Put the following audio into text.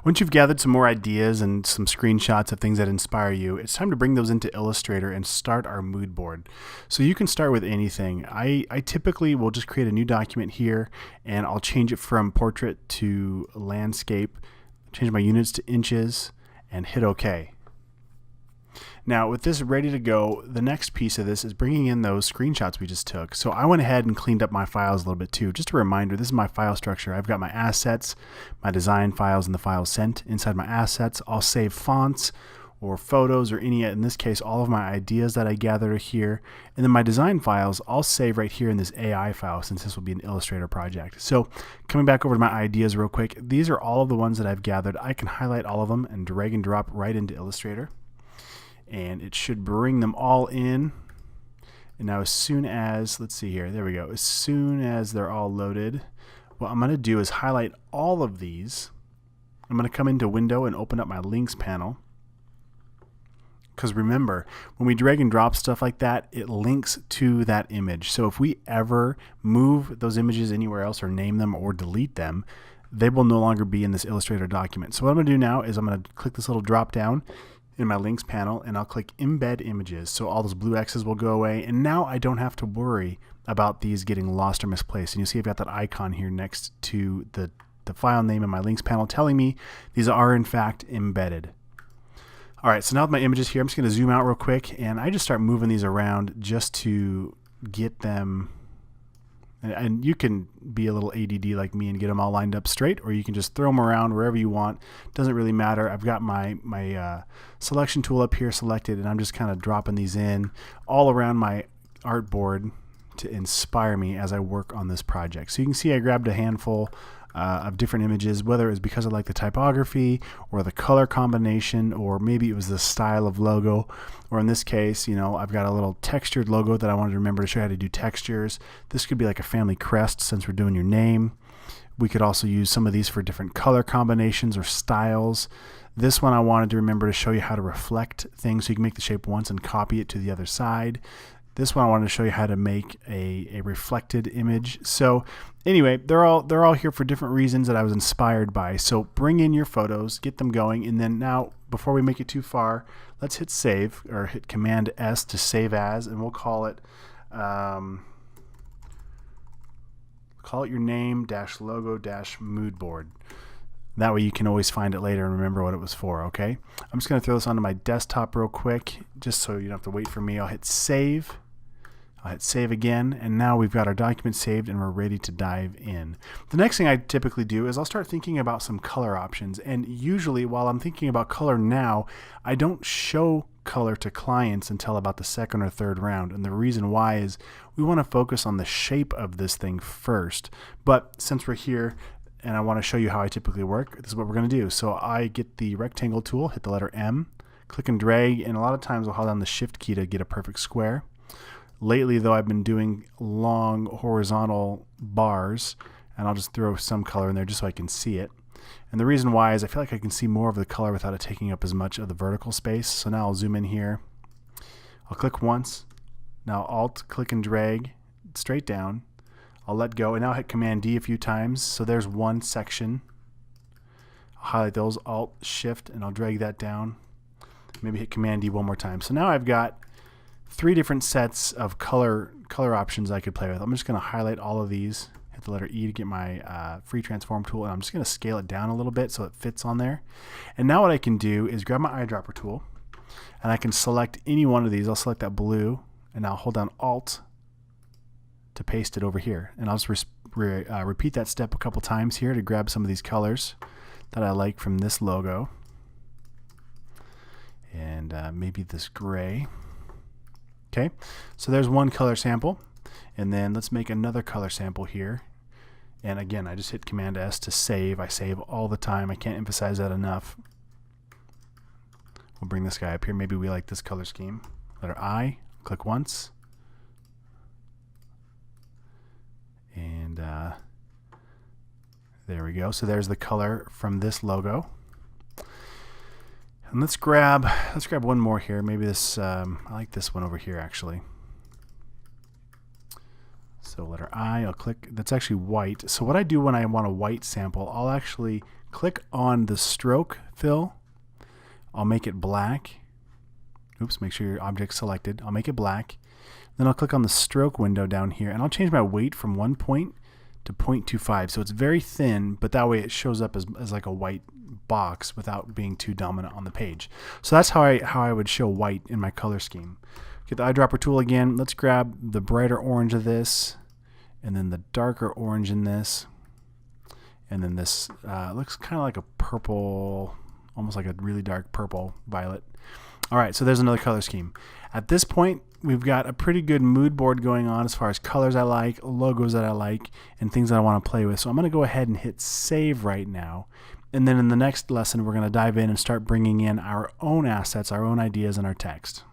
Once you've gathered some more ideas and some screenshots of things that inspire you, it's time to bring those into Illustrator and start our mood board. So you can start with anything. I typically will just create a new document here and I'll change it from portrait to landscape, change my units to inches, and hit OK. Now with this ready to go, the next piece of this is bringing in those screenshots we just took. So I went ahead and cleaned up my files a little bit too. Just a reminder, this is my file structure. I've got my assets, my design files, and the files sent. Inside my assets, I'll save fonts or photos or any, in this case, all of my ideas that I gathered here. And then my design files, I'll save right here in this AI file since this will be an Illustrator project. So coming back over to my ideas real quick, these are all of the ones that I've gathered. I can highlight all of them and drag and drop right into Illustrator. And it should bring them all in. And now as soon as, let's see here, there we go. As soon as they're all loaded, what I'm going to do is highlight all of these. I'm going to come into Window and open up my Links panel. Because remember, when we drag and drop stuff like that, it links to that image. So if we ever move those images anywhere else or name them or delete them, they will no longer be in this Illustrator document. So what I'm going to do now is I'm going to click this little drop down in my links panel and I'll click embed images, so all those blue X's will go away, and now I don't have to worry about these getting lost or misplaced. And you see I've got that icon here next to the file name in my links panel telling me these are in fact embedded. Alright, so now with my images here, I'm just going to zoom out real quick and I just start moving these around just to get them. And you can be a little ADD like me and get them all lined up straight, or you can just throw them around wherever you want. Doesn't really matter. I've got my selection tool up here selected, and I'm just kind of dropping these in all around my artboard to inspire me as I work on this project. So you can see I grabbed a handful of different images, whether it was because I like the typography or the color combination, or maybe it was the style of logo, or in this case, you know, I've got a little textured logo that I wanted to remember to show you how to do textures. This could be like a family crest since we're doing your name. We could also use some of these for different color combinations or styles. This one I wanted to remember to show you how to reflect things so you can make the shape once and copy it to the other side. This one I wanted to show you how to make a reflected image. So anyway, they're all here for different reasons that I was inspired by. So bring in your photos, get them going, and then now before we make it too far, let's hit save or hit Command S to save as, and we'll call it your name dash logo dash mood board. That way you can always find it later and remember what it was for, okay? I'm just going to throw this onto my desktop real quick just so you don't have to wait for me. I'll hit save. I'll hit save again, and now we've got our document saved and we're ready to dive in. The next thing I typically do is I'll start thinking about some color options, and usually while I'm thinking about color now, I don't show color to clients until about the second or third round, and the reason why is we want to focus on the shape of this thing first. But since we're here and I want to show you how I typically work, this is what we're going to do. So I get the rectangle tool, hit the letter M, click and drag, and a lot of times I'll hold down the shift key to get a perfect square. Lately though, I've been doing long horizontal bars, and I'll just throw some color in there just so I can see it. And the reason why is I feel like I can see more of the color without it taking up as much of the vertical space. So now I'll zoom in here. I'll click once. Now Alt, click and drag straight down. I'll let go, and now I'll hit Command D a few times. So there's one section. I'll highlight those, Alt, Shift, and I'll drag that down. Maybe hit Command D one more time. So now I've got 3 different sets of color options I could play with. I'm just going to highlight all of these, hit the letter E to get my free transform tool, and I'm just going to scale it down a little bit so it fits on there. And now what I can do is grab my eyedropper tool, and I can select any one of these. I'll select that blue, and I'll hold down Alt to paste it over here. And I'll just repeat that step a couple times here to grab some of these colors that I like from this logo. And maybe this gray. Okay, so there's one color sample, and then let's make another color sample here. And again, I just hit Command S to save. I save all the time. I can't emphasize that enough. We'll bring this guy up here. Maybe we like this color scheme. Letter I, click once. And there we go. So there's the color from this logo. And let's grab one more here. Maybe this, I like this one over here actually. So letter I, I'll click, that's actually white. So what I do when I want a white sample, I'll actually click on the stroke fill. I'll make it black. Oops, make sure your object's selected. I'll make it black. Then I'll click on the stroke window down here, and I'll change my weight from 1 point to 0.25. So it's very thin, but that way it shows up as like a white box without being too dominant on the page. So that's how I would show white in my color scheme. Get the eyedropper tool again. Let's grab the brighter orange of this, and then the darker orange in this, and then this looks kind of like a purple, almost like a really dark purple violet. All right, so there's another color scheme. At this point, we've got a pretty good mood board going on as far as colors I like, logos that I like, and things that I want to play with. So I'm going to go ahead and hit save right now. And then in the next lesson, we're going to dive in and start bringing in our own assets, our own ideas, and our text.